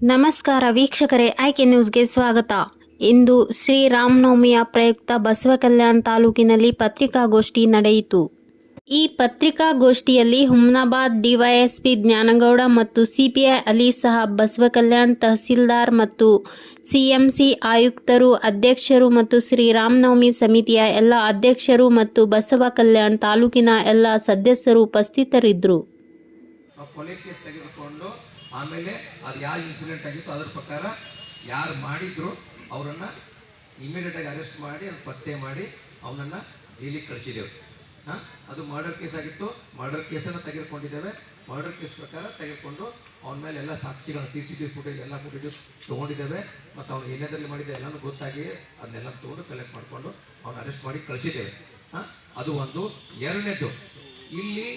ನಮಸ್ಕಾರ ವೀಕ್ಷಕರೇ, ಆಯ್ಕೆ ನ್ಯೂಸ್ಗೆ ಸ್ವಾಗತ. ಇಂದು ಶ್ರೀರಾಮನವಮಿಯ ಪ್ರಯುಕ್ತ ಬಸವಕಲ್ಯಾಣ ತಾಲೂಕಿನಲ್ಲಿ ಪತ್ರಿಕಾಗೋಷ್ಠಿ ನಡೆಯಿತು. ಈ ಪತ್ರಿಕಾಗೋಷ್ಠಿಯಲ್ಲಿ ಹುಮ್ನಾಬಾದ್ ಡಿವೈಎಸ್ಪಿ ಜ್ಞಾನಗೌಡ ಮತ್ತು ಸಿಪಿಐ ಅಲಿ ಸಾಹಬ್, ಬಸವಕಲ್ಯಾಣ ತಹಸೀಲ್ದಾರ್ ಮತ್ತು ಸಿಎಂಸಿ ಆಯುಕ್ತರು, ಅಧ್ಯಕ್ಷರು ಮತ್ತು ಶ್ರೀರಾಮನವಮಿ ಸಮಿತಿಯ ಎಲ್ಲ ಅಧ್ಯಕ್ಷರು ಮತ್ತು ಬಸವಕಲ್ಯಾಣ ತಾಲೂಕಿನ ಎಲ್ಲ ಸದಸ್ಯರು ಉಪಸ್ಥಿತರಿದ್ದರು. ಆಮೇಲೆ ಅದು ಯಾವ ಇನ್ಸಿಡೆಂಟ್ ಆಗಿತ್ತು ಅದರ ಪ್ರಕಾರ ಯಾರು ಮಾಡಿದ್ರು ಅವರನ್ನು ಇಮಿಡಿಯೇಟಾಗಿ ಅರೆಸ್ಟ್ ಮಾಡಿ ಅದನ್ನು ಪತ್ತೆ ಮಾಡಿ ಅವನನ್ನು ಜೈಲಿಗೆ ಕಳಿಸಿದ್ದೇವೆ. ಅದು ಮರ್ಡರ್ ಕೇಸ್ ಆಗಿತ್ತು. ಮರ್ಡರ್ ಕೇಸನ್ನು ತೆಗೆದುಕೊಂಡಿದ್ದೇವೆ. ಮರ್ಡರ್ ಕೇಸ್ ಪ್ರಕಾರ ತೆಗೆದುಕೊಂಡು ಅವನ ಮೇಲೆ ಎಲ್ಲ ಸಾಕ್ಷಿಗಳ CCTV ಫುಟೇಜ್ ಎಲ್ಲ ಫುಟೇಜಸ್ ತೊಗೊಂಡಿದ್ದೇವೆ. ಮತ್ತು ಅವನು ಏನೇದ್ರಲ್ಲಿ ಮಾಡಿದ್ದೆ ಎಲ್ಲನೂ ಗೊತ್ತಾಗಿ ಅದನ್ನೆಲ್ಲ ತೊಗೊಂಡು ಕಲೆಕ್ಟ್ ಮಾಡಿಕೊಂಡು ಅವನು ಅರೆಸ್ಟ್ ಮಾಡಿ ಕಳಿಸಿದ್ದೇವೆ. ಅದು ಒಂದು. ಎರಡನೇದು, ಇಲ್ಲಿ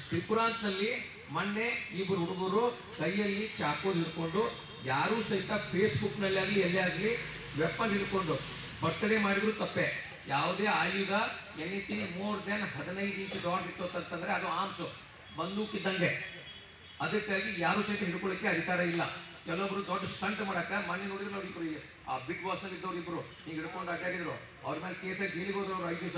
ತ್ರಿಪುರಾಂತನಲ್ಲಿ ಮೊನ್ನೆ ಇಬ್ಬರು ಹುಡುಗರು ಕೈಯಲ್ಲಿ ಚಾಕು ಹಿಡ್ಕೊಂಡು, ಯಾರೂ ಸಹಿತ ಫೇಸ್ಬುಕ್ನಲ್ಲಿ ಆಗಲಿ ಎಲ್ಲೇ ಆಗಲಿ ವೆಪನ್ ಹಿಡ್ಕೊಂಡು ಬರ್ತಡೇ ಮಾಡಿದ್ರು ತಪ್ಪೆ. ಯಾವುದೇ ಆಯುಧ ಎನಿಥಿಂಗ್ ಮೋರ್ ದೆನ್ 15 ಇಂಚ್ ಡಾಟ್ ಇತ್ತು ಅಂತಂದ್ರೆ ಅದು ಆರ್ಮ್ಸು, ಬಂದೂಕಿದ್ದಂಗೆ. ಅದಕ್ಕಾಗಿ ಯಾರು ಸಹಿತ ಹಿಡ್ಕೊಳ್ಳಿಕ್ಕೆ ಅಧಿಕಾರ ಇಲ್ಲ. ಕೆಲವೊಬ್ರು ದೊಡ್ಡ ಸ್ಟಂಟ್ ಮಾಡಕ್ಕೆ ಮೊನ್ನೆ ನೋಡಿದ್ರು ನಾವು ಇಬ್ಬರು ಆ ಬಿಗ್ ಬಾಸ್ ನಲ್ಲಿ ಇದ್ದವ್ರು ಇಬ್ಬರು ಹಿಂಗೆ ಹಿಡ್ಕೊಂಡು ಅಡ್ಡಾಡಿದ್ರು. ಅವ್ರ ಮೇಲೆ ಕೇಸಾಗಿ ಜೈಲಿಗೆ ಹೋದ್ರು ಅವ್ರು 5 ದಿವಸ.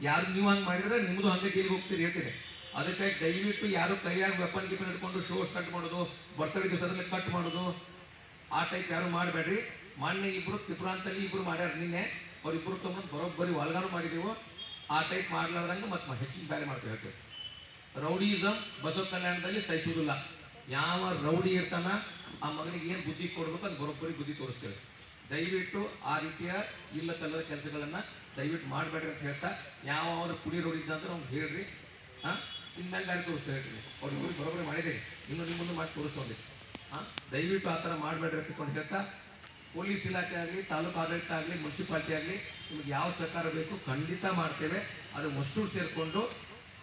ಯಾರು ನೀವು ಹಂಗೆ ಮಾಡಿದ್ರೆ ನಿಮ್ಮದು ಹಂಗೆ ಜೈಲಿಗೆ ಹೋಗ್ತೀರಿ ಹೇಳ್ತೀನಿ. ಅದಕ್ಕಾಗಿ ದಯವಿಟ್ಟು ಯಾರು ಕೈಯಾಗ ವೆಪನ್ ಗಿಪನ್ ಹಿಡ್ಕೊಂಡು ಶೋ ಸ್ಟಾರ್ಟ್ ಮಾಡೋದು, ಬರ್ತಡೇ ದಿವಸದಲ್ಲಿ ಕಟ್ ಮಾಡೋದು, ಆ ಟೈಪ್ ಯಾರು ಮಾಡಬೇಡ್ರಿ. ಮೊನ್ನೆ ಇಬ್ಬರು ತ್ರಿಪುರಾಂತಲ್ಲಿ ಇಬ್ಬರು ಮಾಡ್ಯಾರ. ನಿನ್ನೆ ಅವ್ರಿಬ್ಬರು ತೊಗೊಂಡು ಬರೋಬ್ಬರಿ ಒಳಗಾನು ಮಾಡಿದೆವು. ಆ ಟೈಪ್ ಮಾಡ್ಲಾರ್ದಂಗೆ ಮತ್ತೆ ಹೆಚ್ಚಿಗೆ ಬೇರೆ ಮಾಡ್ತೀವಿ. ಹೇಳ್ತೀವಿ ರೌಡಿಸಮ್ ಬಸವ ಕಲ್ಯಾಣದಲ್ಲಿ ಸಹಿಸುವುದಿಲ್ಲ. ಯಾವ ರೌಡಿ ಇರ್ತಾನ ಆ ಮಗನಿಗೆ ಏನು ಬುದ್ಧಿ ಕೊಡ್ಬೇಕು ಅದು ಬರೋಬ್ಬರಿ ಬುದ್ಧಿ ತೋರಿಸ್ತೇವೆ. ದಯವಿಟ್ಟು ಆ ರೀತಿಯ ಇಲ್ಲ ತಲ್ಲದ ಕೆಲಸಗಳನ್ನು ದಯವಿಟ್ಟು ಮಾಡಬೇಡ್ರಿ ಅಂತ ಹೇಳ್ತಾ, ಯಾವ ಅವ್ರು ಪುಡಿ ರೌಡಿ ಇದ್ದಂದ್ರೆ ಅವ್ನು ಹೇಳ್ರಿ. ಇನ್ಮೇಲೆ ದಾರಿ ತೋರಿಸ್ತಾ ಹೇಳ್ತೀನಿ. ಅವ್ರಿಗೆ ಬರೋಬ್ಬರಿ ಮಾಡಿದ್ದೀರಿ, ಇನ್ನು ನಿಮ್ಮ ಮುಂದೆ ಮಾಡಿ ತೋರಿಸ್ತೋದಿ. ದಯವಿಟ್ಟು ಆ ಥರ ಮಾಡಬೇಡ್ರಿ ಅಂತಕೊಂಡು ಹೇಳ್ತಾ, ಪೊಲೀಸ್ ಇಲಾಖೆ ಆಗಲಿ, ತಾಲೂಕು ಆಡಳಿತ ಆಗಲಿ, ಮುನ್ಸಿಪಾಲ್ಟಿ ಆಗಲಿ, ನಿಮ್ಗೆ ಯಾವ ಸರ್ಕಾರ ಬೇಕು ಖಂಡಿತ ಮಾಡ್ತೇವೆ. ಅದು ಮಸ್ಟೂರು ಸೇರಿಕೊಂಡು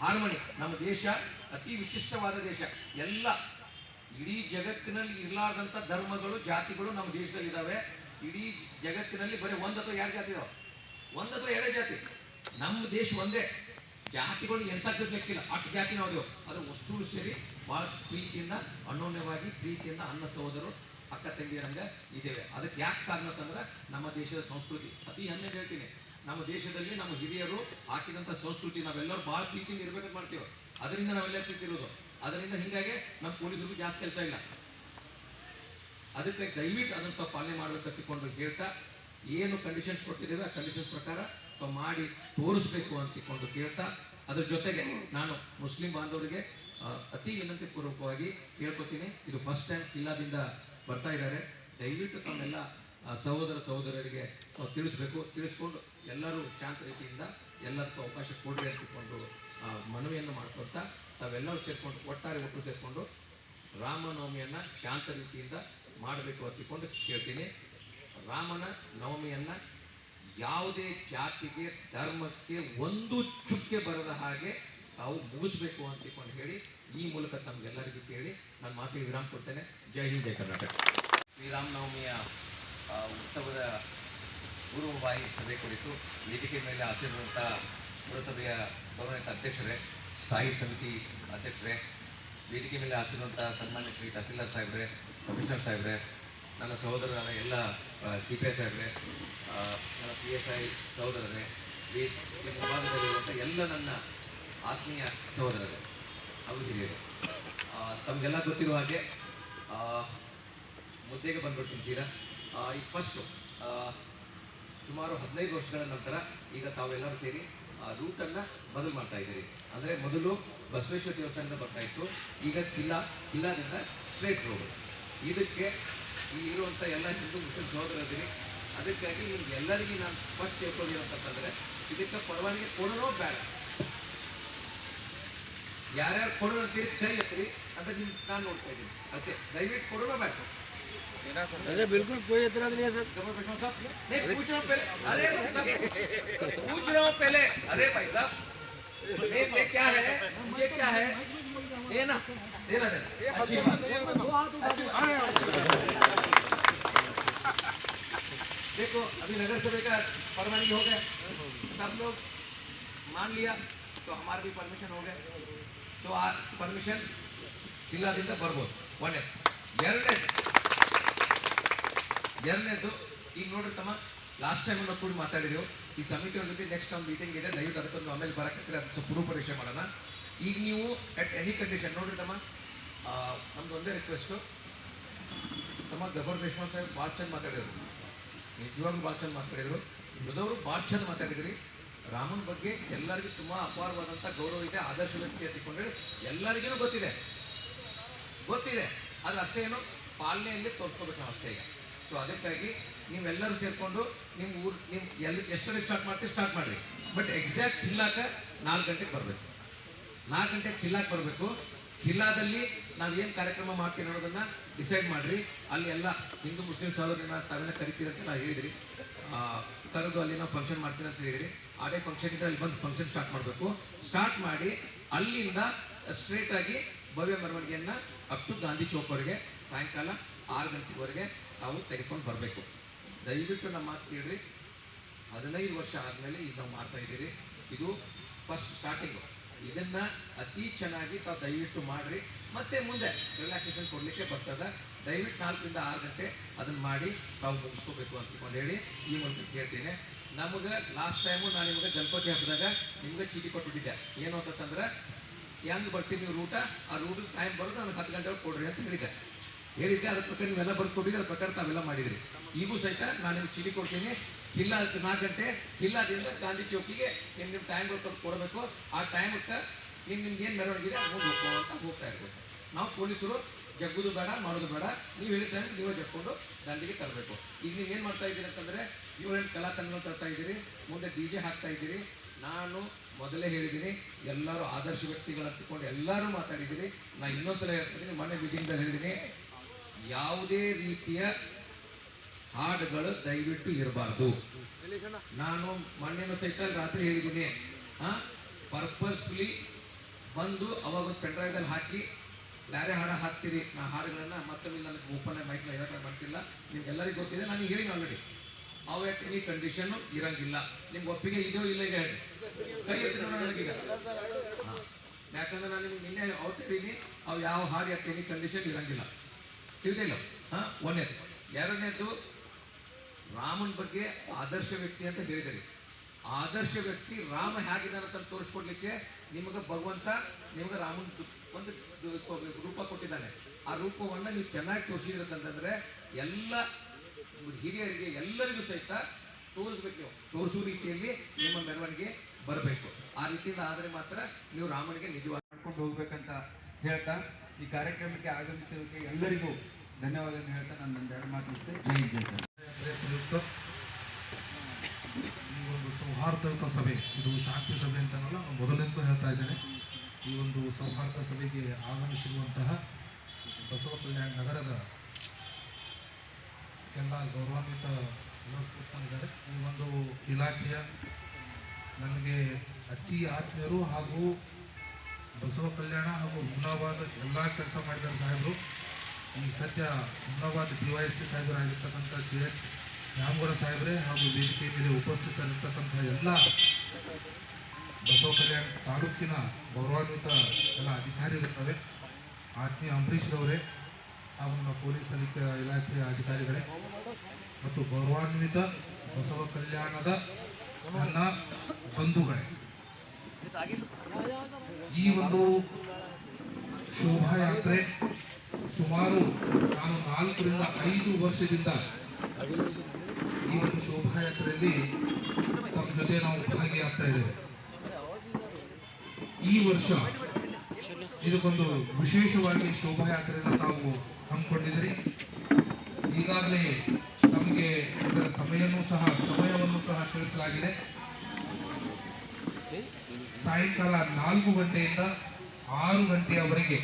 ಹಾರ್ಮೋನಿ. ನಮ್ಮ ದೇಶ ಅತಿ ವಿಶಿಷ್ಟವಾದ ದೇಶ. ಎಲ್ಲ ಇಡೀ ಜಗತ್ತಿನಲ್ಲಿ ಇರಲಾರ್ದಂಥ ಧರ್ಮಗಳು, ಜಾತಿಗಳು ನಮ್ಮ ದೇಶದಲ್ಲಿ ಇದ್ದಾವೆ. ಇಡೀ ಜಗತ್ತಿನಲ್ಲಿ ಬರೀ 1 ಅಥವಾ 2 ಜಾತಿ ಇದಾವೆ, 1 ಅಥವಾ 2 ಜಾತಿ. ನಮ್ಮ ದೇಶ ಒಂದೇ. ಜಾತಿಗಳು ಎಂತಕ್ಕಿಲ್ಲ, ಅಷ್ಟು ಜಾತಿ ನಾವು ಅದು ಅಷ್ಟು ಸೇರಿ ಭಾಳ ಪ್ರೀತಿಯಿಂದ, ಅನ್ಯೋನ್ಯವಾಗಿ ಪ್ರೀತಿಯಿಂದ ಅನ್ನ ಸಹೋದರರು ಅಕ್ಕ ತಂಗಿಯರಂಗ ಇದ್ದೇವೆ. ಅದಕ್ಕೆ ಯಾಕೆ ಕಾರಣ ಅಂತಂದ್ರೆ ನಮ್ಮ ದೇಶದ ಸಂಸ್ಕೃತಿ. ಅತಿ ಹೆಮ್ಮೆ ಹೇಳ್ತೀನಿ, ನಮ್ಮ ದೇಶದಲ್ಲಿ ನಮ್ಮ ಹಿರಿಯರು ಹಾಕಿದಂಥ ಸಂಸ್ಕೃತಿ ನಾವೆಲ್ಲರೂ ಭಾಳ ಪ್ರೀತಿಯಿಂದ ಇರಬೇಕಂತ ಮಾಡ್ತೀವಿ. ಅದರಿಂದ ನಾವೆಲ್ಲ ಪ್ರೀತಿ ಇರೋದು. ಅದರಿಂದ ಹೀಗಾಗಿ ನಮ್ಮ ಪೊಲೀಸರಿಗೂ ಜಾಸ್ತಿ ಕೆಲಸ ಇಲ್ಲ. ಅದಕ್ಕೆ ದಯವಿಟ್ಟು ಅದನ್ನು ತಾವು ಪಾಲನೆ ಮಾಡಬೇಕು ಅಂತಿಕೊಂಡು ಹೇಳ್ತಾ, ಏನು ಕಂಡೀಷನ್ಸ್ ಕೊಟ್ಟಿದ್ದೇವೆ ಆ ಕಂಡೀಷನ್ಸ್ ಪ್ರಕಾರ ತಾವು ಮಾಡಿ ತೋರಿಸ್ಬೇಕು ಅಂತಿಕೊಂಡು ಕೇಳ್ತಾ, ಅದ್ರ ಜೊತೆಗೆ ನಾನು ಮುಸ್ಲಿಂ ಬಾಂಧವರಿಗೆ ಅತಿ ವಿನಂತಿ ಪೂರ್ವಕವಾಗಿ ಕೇಳ್ಕೊತೀನಿ. ಇದು ಫಸ್ಟ್ ಟೈಮ್ ಕಿಲ್ಲಾದಿಂದ ಬರ್ತಾ ಇದ್ದಾರೆ. ದಯವಿಟ್ಟು ತಮ್ಮೆಲ್ಲ ಸಹೋದರ ಸಹೋದರರಿಗೆ ತಿಳಿಸ್ಬೇಕು. ತಿಳಿಸ್ಕೊಂಡು ಎಲ್ಲರೂ ಶಾಂತ ರೀತಿಯಿಂದ ಎಲ್ಲರಿಗೂ ಅವಕಾಶ ಕೊಡ್ರಿ ಅಂತಿಕೊಂಡು ಮನವಿಯನ್ನು ಮಾಡ್ಕೊಳ್ತಾ, ತಾವೆಲ್ಲರೂ ಸೇರಿಕೊಂಡು ಒಟ್ಟು ಸೇರಿಕೊಂಡು ರಾಮನವಮಿಯನ್ನು ಶಾಂತ ರೀತಿಯಿಂದ ಮಾಡಬೇಕು ಅಂತಿಕೊಂಡು ಕೇಳ್ತೀನಿ. ರಾಮನ ನವಮಿಯನ್ನು ಯಾವುದೇ ಜಾತಿಗೆ, ಧರ್ಮಕ್ಕೆ ಒಂದು ಚುಕ್ಕೆ ಬರದ ಹಾಗೆ ತಾವು ಮುಗಿಸ್ಬೇಕು ಅಂತಿಕೊಂಡು ಹೇಳಿ, ಈ ಮೂಲಕ ತಮಗೆಲ್ಲರಿಗೂ ಕೇಳಿ ನನ್ನ ಮಾತಿಗೆ ವಿರಾಮ ಕೊಡ್ತೇನೆ. ಜೈ ಹಿಂದ್, ಜೈ ಕರ್ನಾಟಕ. ಶ್ರೀರಾಮನವಮಿಯ ಉತ್ಸವದ ಪೂರ್ವಭಾವಿ ಸಭೆ ಕುರಿತು ವೇದಿಕೆ ಮೇಲೆ ಹಾಸಿರುವಂಥ ಪುರಸಭೆಯ ಗೌರವಿತ ಅಧ್ಯಕ್ಷರೇ, ಸ್ಥಾಯಿ ಸಮಿತಿ ಅಧ್ಯಕ್ಷರೇ, ವೇದಿಕೆ ಮೇಲೆ ಹಾಸಿರುವಂಥ ಸನ್ಮಾನ್ಯ ಶ್ರೀ ತಹಸೀಲ್ದಾರ್ ಸಾಹೇಬ್ರೆ, ಕಮಿಷನರ್ ಸಾಹೇಬ್ರೆ, ನನ್ನ ಸಹೋದರರಾದ ಎಲ್ಲ CPI ಸಾಹೇಬ್ರೆ, ನನ್ನ PSI ಸಹೋದರರೇ, ಈ ಮುಂಭಾಗದಲ್ಲಿರುವಂಥ ಎಲ್ಲ ನನ್ನ ಆತ್ಮೀಯ ಸಹೋದರರೇ ಹಾಗೂ ಹಿರಿಯರು, ತಮಗೆಲ್ಲ ಗೊತ್ತಿರುವ ಹಾಗೆ ಮುದ್ದೆಗೆ ಬಂದ್ಬಿಡ್ತೀನಿ ಸೀರಾ. ಈ ಫಸ್ಟು ಸುಮಾರು 15 ವರ್ಷಗಳ ನಂತರ ಈಗ ತಾವೆಲ್ಲರೂ ಸೇರಿ ರೂಟನ್ನು ಬದಲು ಮಾಡ್ತಾ ಇದ್ದೀರಿ. ಅಂದರೆ ಮೊದಲು ಬಸವೇಶ್ವರ ದೇವಸ್ಥಾನದಿಂದ ಬರ್ತಾ ಇತ್ತು, ಈಗ ಕಿಲ್ಲಾದಿಂದ ಸ್ಟ್ರೇಟ್ ರೋಡ್. ಇದಕ್ಕೆ ಈ ಇರುವಂಥ ಎಲ್ಲ ಹಿಂದೂ ಮುಸ್ಲಿಂ ಸಹೋದರರಿದ್ದೀರಿ. ಅದಕ್ಕಾಗಿ ನಿಮ್ಗೆ ಎಲ್ಲರಿಗೂ ನಾನು ಫಸ್ಟ್ ಹೇಳ್ಕೊಳ್ಳಿ ಅಂತಂದರೆ, ಇದಕ್ಕೆ ಪರವಾನಗಿ ಕೊಡೋಣ ಬೇಡ, ಯಾರ್ಯಾರು ಕೊಡೋಣ ಅಂತೀರಿ ಕೈ ಎತ್ತಿರಿ ಅಂತ ನಿಮ್ಗೆ ನಾನು ನೋಡ್ತಾ ಇದ್ದೀನಿ. ಅದಕ್ಕೆ ದಯವಿಟ್ಟು ಕೊಡೋಣ ಬೇಡ. अरे बिल्कुल कोई एतराज नहीं है सर। नहीं पूछ रहा हूँ पहले। अरे पूछ रहा हूँ पहले। अरे भाई साहब, ये क्या है, ये क्या है, ये ना देना अच्छी बात। देखो अभी नगर सभा का परवानगी हो गया, सब लोग मान लिया, तो हमारा भी परमिशन हो गया. तो आ परमिशन ಜಿಲ್ಲಾದಿಂದ ಬರ್ಬೋದು. ಒಳ್ಳೆ ಎರಡನೇದು ಈಗ ನೋಡ್ರಿ ತಮ್ಮ, ಲಾಸ್ಟ್ ಟೈಮ್ ನಾವು ಕೂಡಿ ಮಾತಾಡಿದೆವು ಈ ಸಮಿತಿ ಅವ್ರ ಜೊತೆ. ನೆಕ್ಸ್ಟ್ ಒಂದು ಮೀಟಿಂಗ್ ಇದೆ, ದಯವಿಟ್ಟು ಅದಕ್ಕೊಂದು ಆಮೇಲೆ ಬರಕತ್ತೀರಿ, ಅದಕ್ಕೆ ಪೂರ್ವ ಪರೀಕ್ಷೆ ಮಾಡೋಣ. ಈಗ ನೀವು ಅಟ್ ಎನಿ ಕಂಡೀಷನ್ ನೋಡ್ರಿ ತಮ್ಮ, ನಮ್ದು ಒಂದೇ ರಿಕ್ವೆಸ್ಟು ತಮ್ಮ. ಗಬ್ಬರ್ ದೇಶಪಾಂಡೆ ಸಾಹೇಬ್ ಭಾಳ ಚಂದ ಮಾತಾಡಿದ್ರು, ನಿಜವಾಗ್ಲೂ ಭಾಳ ಚಂದ ಮಾತಾಡಿದ್ರು. ಮೃದವರು ಭಾಳ ಚಂದ ಮಾತಾಡಿದ್ರಿ. ರಾಮನ ಬಗ್ಗೆ ಎಲ್ಲರಿಗೂ ತುಂಬ ಅಪಾರವಾದಂಥ ಗೌರವ ಇದೆ, ಆದರ್ಶ ವ್ಯಕ್ತಿ ಅಂತಿಕೊಂಡ್ರೆ ಎಲ್ಲರಿಗೂ ಗೊತ್ತಿದೆ. ಅದು ಅಷ್ಟೇ ಏನು ಪಾಲನೆಯಲ್ಲಿ ತೋರಿಸ್ಕೋಬೇಕು ನಾವು ಅಷ್ಟೇ ಈಗ. ಸೊ ಅದಕ್ಕಾಗಿ ನೀವೆಲ್ಲರೂ ಸೇರಿಕೊಂಡು ನಿಮ್ಮ ಎಷ್ಟರಲ್ಲಿ ಸ್ಟಾರ್ಟ್ ಮಾಡ್ತೀವಿ ಸ್ಟಾರ್ಟ್ ಮಾಡಿರಿ. ಬಟ್ ಎಕ್ಸಾಕ್ಟ್ ಕಿಲ್ಲಾಕ 4 ಗಂಟೆಗೆ ಬರಬೇಕು. 4 ಗಂಟೆಗೆ ಕಿಲ್ಲಾಕ್ ಬರಬೇಕು. ಕಿಲ್ಲಾದಲ್ಲಿ ನಾವೇನು ಕಾರ್ಯಕ್ರಮ ಮಾಡ್ತೀವಿ ಅನ್ನೋದನ್ನು ಡಿಸೈಡ್ ಮಾಡಿರಿ. ಅಲ್ಲಿ ಎಲ್ಲ ಹಿಂದೂ ಮುಸ್ಲಿಂ ಸಹೋದರನ್ನ ತಾವೆಲ್ಲ ಕರಿತೀರಿ ಅಂತೆಲ್ಲ ಹೇಳಿದ್ರಿ. ಕರೆದು ಅಲ್ಲಿ ನಾವು ಫಂಕ್ಷನ್ ಮಾಡ್ತೀವಿ ಅಂತ ಹೇಳಿದ್ರಿ. ಆಡೇ ಫಂಕ್ಷನ್ ಇದ್ದರೆ ಅಲ್ಲಿ ಬಂದು ಫಂಕ್ಷನ್ ಸ್ಟಾರ್ಟ್ ಮಾಡಬೇಕು. ಸ್ಟಾರ್ಟ್ ಮಾಡಿ ಅಲ್ಲಿಂದ ಸ್ಟ್ರೇಟಾಗಿ ಭವ್ಯ ಮೆರವಣಿಗೆಯನ್ನು ಅಪ್ ಟು ಗಾಂಧಿ ಚೌಕ್ವರೆಗೆ ಸಾಯಂಕಾಲ 6 ಗಂಟೆವರೆಗೆ ನಾವು ತೆಗೆದುಕೊಂಡು ಬರಬೇಕು. ದಯವಿಟ್ಟು ನಮ್ಮ ಮಾತು ಕೇಳ್ರಿ. 15 ವರ್ಷ ಆದಮೇಲೆ ಈಗ ನಾವು ಮಾಡ್ತಾ ಇದ್ದೀರಿ. ಇದು ಫಸ್ಟ್ ಸ್ಟಾರ್ಟಿಂಗು. ಇದನ್ನು ಅತಿ ಚೆನ್ನಾಗಿ ತಾವು ದಯವಿಟ್ಟು ಮಾಡಿರಿ. ಮತ್ತೆ ಮುಂದೆ ರಿಲ್ಯಾಕ್ಸೇಷನ್ ಕೊಡಲಿಕ್ಕೆ ಬರ್ತದೆ. ದಯವಿಟ್ಟು 4 ರಿಂದ 6 ಗಂಟೆ ಅದನ್ನು ಮಾಡಿ ತಾವು ಮುಗಿಸ್ಕೋಬೇಕು ಅಂತಕೊಂಡು ಹೇಳಿ ಈ ಮೂಲಕ ಕೇಳ್ತೀನಿ. ನಮಗೆ ಲಾಸ್ಟ್ ಟೈಮು ನಾನು ನಿಮಗೆ ಗಣಪತಿ ಹಬ್ಬದಾಗ ನಿಮಗೆ ಚೀಟಿ ಕೊಟ್ಬಿಟ್ಟಿದ್ದೆ. ಏನು ಅಂತಂದ್ರೆ ಹೆಂಗೆ ಬರ್ತೀವಿ ನೀವು ರೂಟ, ಆ ರೂಟಿಗೆ ಟೈಮ್ ಬರೋದು ನನಗೆ 10 ಗಂಟೆ ಕೊಡ್ರಿ ಅಂತ ಹೇಳಿದ್ದೆ. ಅದ್ರ ಪ್ರಕಾರ ನೀವೆಲ್ಲ ಬರ್ಕೊಟ್ಟಿದ್ದೆ, ಅದ್ರ ಪ್ರಕಾರ ತಾವೆಲ್ಲ ಮಾಡಿದ್ರಿ. ಈಗೂ ಸಹಿತ ನಾನು ನಿಮ್ಗೆ ಚೀಟಿ ಕೊಡ್ತೀನಿ. ಕಿಲ್ಲಾ 4 ಗಂಟೆ, ಕಿಲ್ಲಾದಿಂದ ಗಾಂಧಿ ಚೌಕಿಗೆ ನಿಮ್ಮ ಟೈಮ್ಗಳು ಕೊಡಬೇಕು. ಆ ಟೈಮಕ್ಕೆ ನಿಮ್ಗೆ ಏನು ಮೆರವಣಿಗೆ ಮುಂದೆ ಹೋಗ್ತಾ ಇರ್ಬೇಕು. ನಾವು ಪೊಲೀಸರು ಜಗ್ಗುದು ಬೇಡ, ಮಾಡೋದು ಬೇಡ. ನೀವು ಹೇಳಿದ ಟೈಮ್ ನೀವೇ ಜಗ್ಕೊಂಡು ದಾಂಡಿಗೆ ತರಬೇಕು. ಈಗ ನೀವು ಏನು ಮಾಡ್ತಾ ಇದ್ದೀರಿ ಅಂತಂದರೆ 7 ಕಲಾ ತಂಡಗಳು ತರ್ತಾ ಇದ್ದೀರಿ, ಮುಂದೆ DJ ಹಾಕ್ತಾ ಇದ್ದೀರಿ. ನಾನು ಮೊದಲೇ ಹೇಳಿದ್ದೀನಿ, ಎಲ್ಲರೂ ಆದರ್ಶ ವ್ಯಕ್ತಿಗಳು ಅಂತಿಕೊಂಡು ಎಲ್ಲರೂ ಮಾತಾಡಿದ್ದೀರಿ. ನಾನು ಇನ್ನೊಂದ್ಸಲ ಹೇಳ್ತಿದ್ದೀನಿ, ಮೊನ್ನೆ ಮೀಟಿಂಗ್ದಲ್ಲಿ ಹೇಳಿದ್ದೀನಿ, ಯಾವುದೇ ರೀತಿಯ ಹಾಡುಗಳು ದಯವಿಟ್ಟು ಇರಬಾರ್ದು. ನಾನು ಮೊನ್ನೆನೂ ಸಹಿತ ರಾತ್ರಿ ಹೇಳಿದ್ದೀನಿ, ಪರ್ಪಸ್ಫುಲಿ ಬಂದು ಅವಾಗ ಒಂದು ಪೆನ್ಡ್ರೈವ್ದಲ್ಲಿ ಹಾಕಿ ಬೇರೆ ಹಾಕ್ತೀರಿ. ನಾ ಹಾಡುಗಳನ್ನು ಮತ್ತೊಮ್ಮೆ ನನಗೆ ಓಪನ್ ಮೈಕ್ನ ಹೇಳಕ್ಕೆ ಬರ್ತಿಲ್ಲ, ನಿಮ್ಗೆಲ್ಲರಿಗೂ ಗೊತ್ತಿದೆ. ನಾನು ಹೇಳಿ ಆಲ್ರೆಡಿ ಅವು ಎಟ್ ಎನಿ ಕಂಡೀಷನ್ನು ಇರಂಗಿಲ್ಲ. ನಿಮ್ಗೆ ಒಪ್ಪಿಗೆ ಇದೆಯೋ ಇಲ್ಲ ಈಗ ಹೇಳಿ, ಕೈ ಎತ್ತಿ ನೋಡೋಣ ನನಗೀಗ. ಯಾಕಂದ್ರೆ ನಾನು ನಿಮ್ಗೆ ನಿನ್ನೆ ಅವ್ರು ಹೇಳಿದ್ದೀನಿ, ಅವು ಯಾವ ಹಾಡು ಎಟ್ ಎನಿ ಕಂಡೀಷನ್ ಇರಂಗಿಲ್ಲ. ತಿಳಿದಿಲ್ಲ? ಒಂದೇದು. ಎರಡನೇದು, ರಾಮನ ಬಗ್ಗೆ ಆದರ್ಶ ವ್ಯಕ್ತಿ ಅಂತ ಹೇಳಿದಿರಿ. ಆದರ್ಶ ವ್ಯಕ್ತಿ ರಾಮ ಹೇಗಿದ್ದಾನೆ ಅಂತ ತೋರಿಸ್ಕೊಡ್ಲಿಕ್ಕೆ ನಿಮಗೆ ಭಗವಂತ ನಿಮಗೆ ರಾಮನ ಒಂದು ರೂಪ ಕೊಟ್ಟಿದ್ದಾನೆ. ಆ ರೂಪವನ್ನು ನೀವು ಚೆನ್ನಾಗಿ ತೋರಿಸಿದ್ರಂತಂದ್ರೆ ಎಲ್ಲ ಹಿರಿಯರಿಗೆ ಎಲ್ಲರಿಗೂ ಸಹಿತ ತೋರಿಸ್ಬೇಕು. ನೀವು ತೋರಿಸೋ ರೀತಿಯಲ್ಲಿ ನಿಮ್ಮ ಮೆರವಣಿಗೆ ಬರಬೇಕು. ಆ ರೀತಿಯಿಂದ ಆದರೆ ಮಾತ್ರ ನೀವು ರಾಮನಿಗೆ ನಿಜವಾಗಿ ಮಾಡ್ಕೊಂಡು ಹೋಗ್ಬೇಕಂತ ಹೇಳ್ತಾ ಈ ಕಾರ್ಯಕ್ರಮಕ್ಕೆ ಆಗಮಿಸಿದ್ದಕ್ಕೆ ಎಲ್ಲರಿಗೂ ಧನ್ಯವಾದಗಳನ್ನು ಹೇಳ್ತಾ ನಾನು ನನ್ನ ಎರಡು ಮಾತು ಪ್ರಯುಕ್ತ ಈ ಒಂದು ಸೌಹಾರ್ದಯುತ ಸಭೆ, ಇದು ಶಾಂತಿ ಸಭೆ ಅಂತನಲ್ಲ, ಮೊದಲಿಂದ ಹೇಳ್ತಾ ಇದ್ದೇನೆ. ಈ ಒಂದು ಸೌಹಾರ್ದ ಸಭೆಗೆ ಆಗಮಿಸಿರುವಂತಹ ಬಸವ ಕಲ್ಯಾಣ ನಗರದ ಎಲ್ಲ ಗೌರವಾನ್ವಿತ ಕೂತ್ಕೊಂಡಿದ್ದಾರೆ. ಈ ಒಂದು ಇಲಾಖೆಯ ನನಗೆ ಅತಿ ಆತ್ಮೀಯರು ಹಾಗೂ ಬಸವ ಕಲ್ಯಾಣ ಹಾಗೂ ಹುಮ್ನಾಬಾದ್ ಎಲ್ಲ ಕೆಲಸ ಮಾಡಿದ್ದಾರೆ ಸಾಹೇಬರು. ಈ ಸದ್ಯ ಹುಮ್ನಾಬಾದ್ DYSP ಸಾಹೇಬರಾಗಿರ್ತಕ್ಕಂಥ JH ನ್ಯಾಮಗೌಡ ಸಾಹೇಬ್ರೆ ಹಾಗೂ ವೇದಿಕೆ ಮೇಲೆ ಉಪಸ್ಥಿತರಿರ್ತಕ್ಕಂಥ ಎಲ್ಲ ಬಸವ ಕಲ್ಯಾಣ ತಾಲೂಕಿನ ಗೌರವಾನ್ವಿತ ಎಲ್ಲ ಅಧಿಕಾರಿಗಳಿರ್ತವೆ, ಆತ್ಮೀಯ ಅಂಬರೀಶ್ರವರೇ ಹಾಗೂ ನಮ್ಮ ಪೊಲೀಸ್ ಇಲಾಖೆಯ ಅಧಿಕಾರಿಗಳೇ ಮತ್ತು ಗೌರವಾನ್ವಿತ ಬಸವ ಕಲ್ಯಾಣದ ನನ್ನ ಬಂಧುಗಳೇ, ಈ ಒಂದು ಶೋಭಾಯಾತ್ರೆ ಸುಮಾರು ನಾನು 4 ರಿಂದ 5 ವರ್ಷದಿಂದ ಈ ಒಂದು ಶೋಭಾಯಾತ್ರೆಯಲ್ಲಿ ತಮ್ಮ ಜೊತೆ ನಾವು ಭಾಗಿಯಾಗ್ತಾ ಇದ್ದೇವೆ. ಈ ವರ್ಷ ಇದಕ್ಕೊಂದು ವಿಶೇಷವಾಗಿ ಶೋಭಾಯಾತ್ರೆಯನ್ನು ತಾವು ಹಮ್ಮಿಕೊಂಡಿದ್ರಿ. ಈಗಾಗಲೇ ನಮಗೆ ಇದರ ಸಮಯವನ್ನು ಸಹ ತಿಳಿಸಲಾಗಿದೆ. ಸಾಯಂಕಾಲ 4 ಗಂಟೆಯಿಂದ 6 ಗಂಟೆಯವರೆಗೆ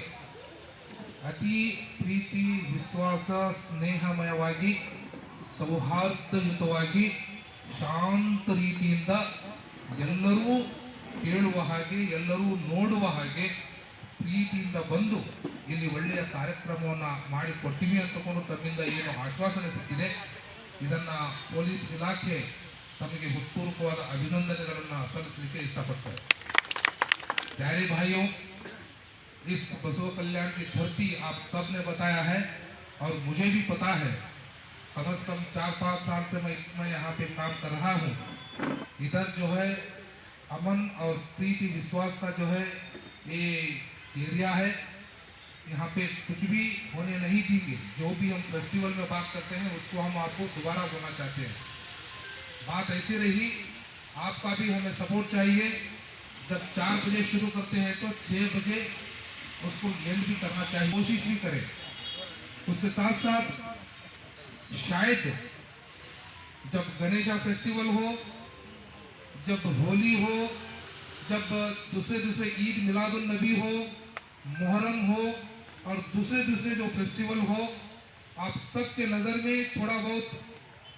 ಅತಿ ಪ್ರೀತಿ, ವಿಶ್ವಾಸ, ಸ್ನೇಹಮಯವಾಗಿ, ಸೌಹಾರ್ದಯುತವಾಗಿ, ಶಾಂತ ರೀತಿಯಿಂದ ಎಲ್ಲರೂ ಕೇಳುವ ಹಾಗೆ, ಎಲ್ಲರೂ ನೋಡುವ ಹಾಗೆ ಪ್ರೀತಿಯಿಂದ ಬಂದು ಇಲ್ಲಿ ಒಳ್ಳೆಯ ಕಾರ್ಯಕ್ರಮವನ್ನು ಮಾಡಿಕೊಡ್ತೀವಿ ಅಂತಕೊಂಡು ತಮ್ಮಿಂದ ಏನು ಆಶ್ವಾಸನೆ ಸಿಕ್ಕಿದೆ, ಇದನ್ನು ಪೊಲೀಸ್ ಇಲಾಖೆ ತಮಗೆ ಹೃತ್ಪೂರ್ವಕವಾದ ಅಭಿನಂದನೆಗಳನ್ನು ಸಲ್ಲಿಸಲಿಕ್ಕೆ ಇಷ್ಟಪಡ್ತಾರೆ. प्यारे भाइयों, इस बसव कल्याण की धरती आप सब ने बताया है और मुझे भी पता है, कम से कम 4-5 साल से मैं इसमें यहाँ पे काम कर रहा हूँ। इधर जो है अमन और प्रीति विश्वास का जो है ये एरिया है, यहाँ पे कुछ भी होने नहीं देंगे। जो भी हम फेस्टिवल में बात करते हैं उसको हम आपको दोबारा बोलना चाहते हैं। बात ऐसी रही, आपका भी हमें सपोर्ट चाहिए। जब 4 बजे शुरू करते हैं तो 6 बजे उसको एंड भी करना चाहिए, कोशिश भी करें। उसके साथ साथ शायद जब गणेशा फेस्टिवल हो, जब होली हो, जब दूसरे ईद मिलादुन नबी हो, मुहर्रम हो और दूसरे जो फेस्टिवल हो, आप सबके नज़र में थोड़ा बहुत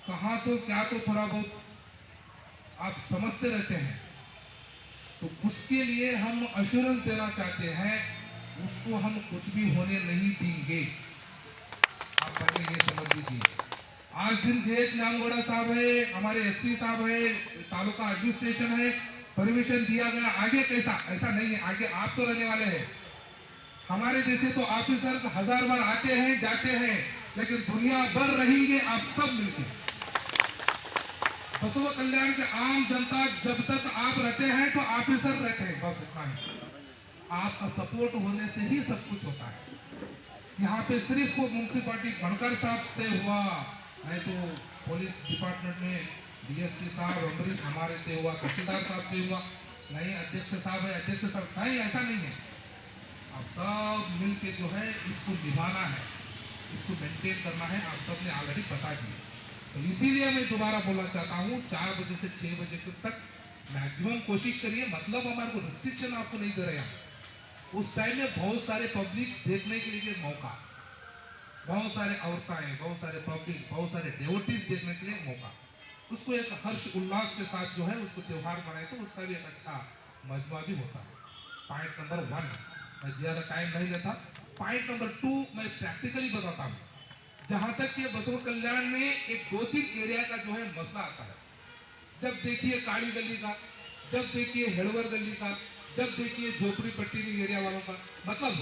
कहाँ तो क्या तो थोड़ा बहुत आप समझते रहते हैं। तो उसके लिए हम अश्योरेंस देना चाहते हैं, उसको हम कुछ भी होने नहीं देंगे। आप पहले ये समझ लीजिए। आज दिन जेठ नामगोड़ा साहब है, हमारे एसपी साहब है, तालुका एडमिनिस्ट्रेशन है, परमिशन दिया गया। आगे कैसा, ऐसा नहीं है, आगे आप तो रहने वाले हैं। हमारे जैसे तो ऑफिसर्स 1000 बार आते हैं जाते हैं, लेकिन दुनिया भर रहेंगे आप सब मिलकर। बसवा कल्याण के आम जनता जब तक आप रहते हैं तो ऑफिसर रहते हैं, बस उतना ही। आपका सपोर्ट होने से ही सब कुछ होता है। यहाँ पे सिर्फ वो म्यूनसिपालिटी बनकर साहब से हुआ, नहीं तो पुलिस डिपार्टमेंट में डीएसपी साहब अमरीश हमारे से हुआ, तहसीलदार साहब से हुआ, नहीं अध्यक्ष साहब है, अध्यक्ष साहब नहीं, ऐसा नहीं है। आप सब मिल के जो है इसको निभाना है, इसको मेंटेन करना है। आप सबने ऑलरेडी बता दिया, तो इसीलिए मैं दोबारा बोलना चाहता हूँ, 4 बजे से 6 बजे तक मैक्सिमम कोशिश करिए। मतलब हमारे को रिस्ट्रिक्शन आपको नहीं दे रहे हैं। उस टाइम में बहुत सारे पब्लिक देखने के लिए मौका, बहुत सारे औरतें, बहुत सारे पब्लिक, बहुत सारे डिवोटीज देखने के लिए मौका, उसको एक हर्ष उल्लास के साथ जो है उसको त्योहार मनाए तो उसका भी एक अच्छा मजमा भी होता है। पॉइंट नंबर 1, मैं ज़्यादा टाइम नहीं लेता। पॉइंट नंबर 2 मैं प्रैक्टिकली बताता हूँ। जहाँ तक ये बसवा कल्याण में एक 2-3 एरिया का जो है मसला आता है। जब देखिए काली गली का, जब देखिए हेड़वर गली का, जब देखिए झोपड़ी पट्टी एरिया वालों का, मतलब